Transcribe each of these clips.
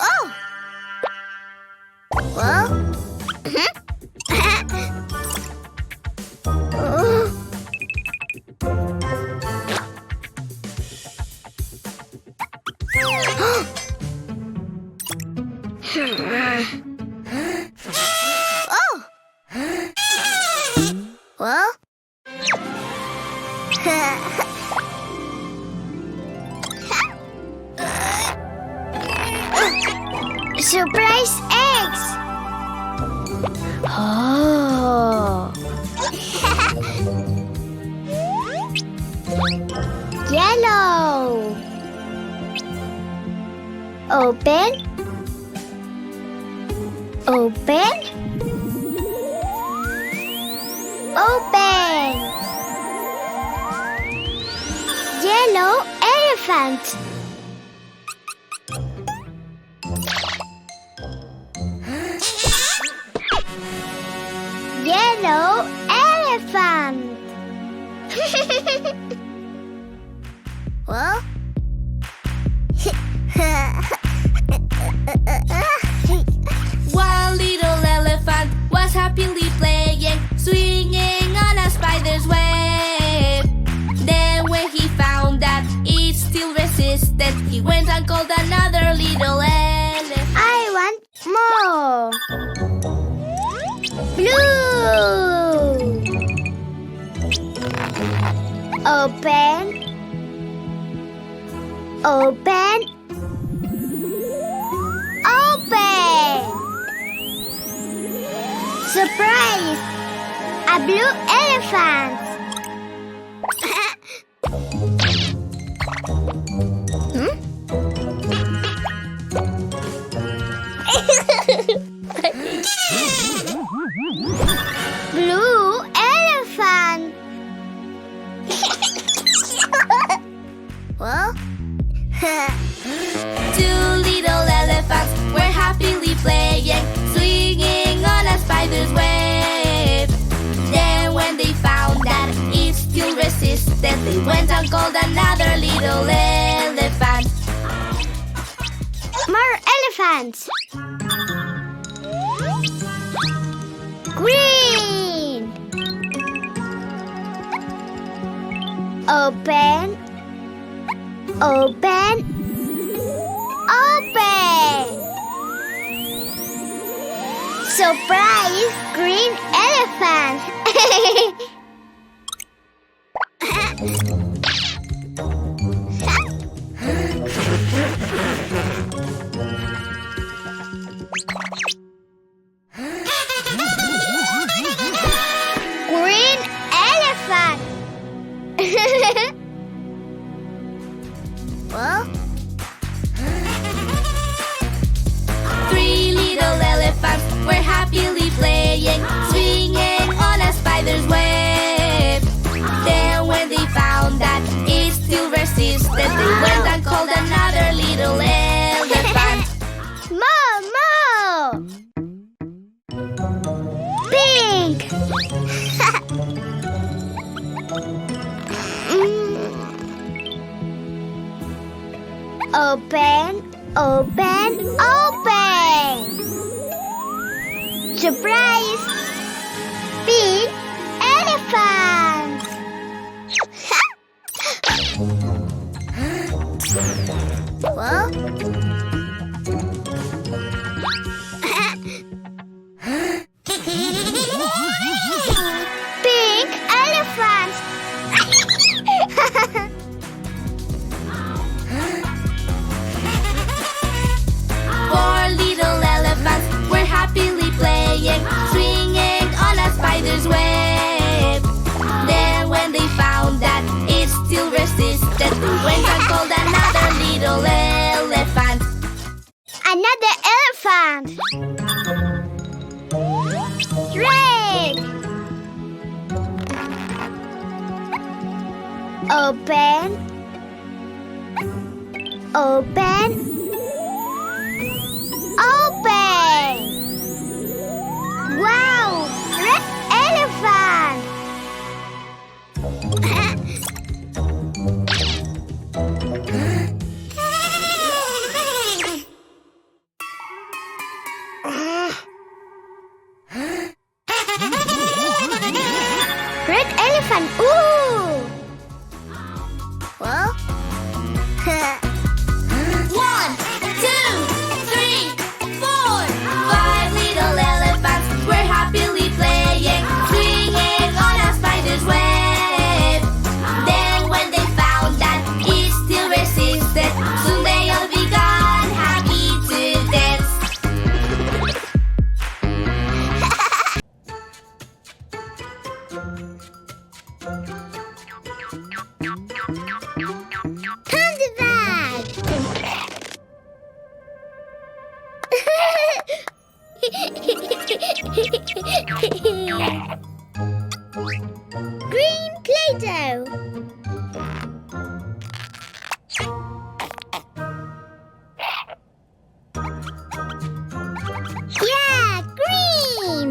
Oh! Well? Oh! Well? Surprise eggs! Oh! Yellow! Open. Open. Open. Yellow elephant. Yellow elephant. Well? One little elephant was happily playing, swinging on a spider's web. Then when he found that it still resisted, he went and called another little elephant. I want more. Blue. Open. Open. Open. Surprise! A blue elephant. Blue elephant. Well? Two little elephants were happily playing, swinging on a spider's web. Then when they found that it still resisted, they went and called another little elephant. More elephants. Green. Open. Open. Open. Surprise! Green elephant. Green elephant. Well? Three little elephants were happily playing, swinging on a spider's web. Then when they found that it still resisted, they went and called another little elephant. More. Pink. Open. Open. Open. Surprise! Big elephant. Well? Pink elephant. Four little elephants were happily playing, swinging on a spider's web. Then when they found that it still resisted, they went and called another little elephant. Another elephant. Red. Open. Open. Open. Wow! Red elephant. One, two, three, four. Five little elephants were happily playing, swinging on a spider's web. Then when they found that it still resisted, soon they all began happy to dance. Candy bag. Green Play-Doh. Yeah, green.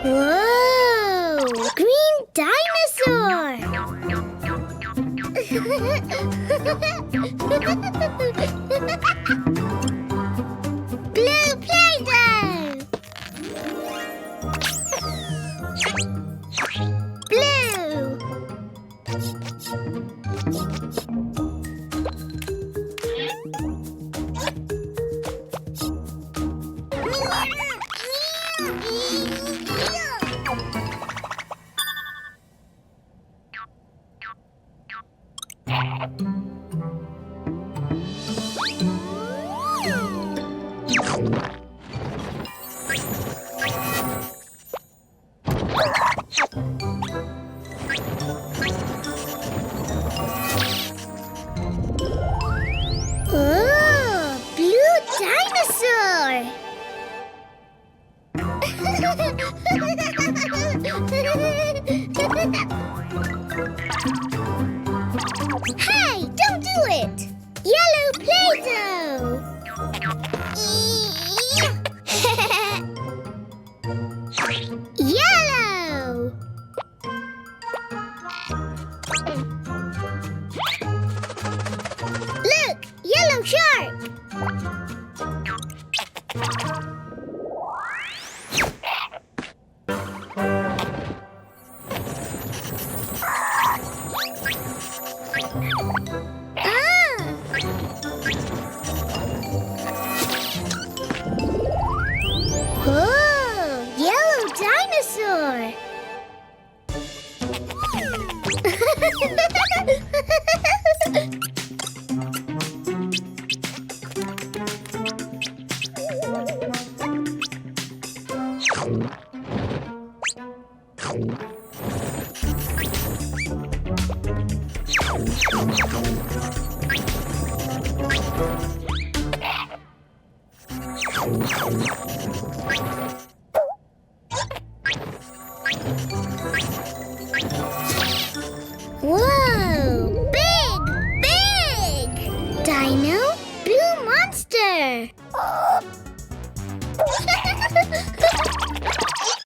Whoa! Green dinosaur! Blue Play-Doh! Blue! Oh, blue dinosaur!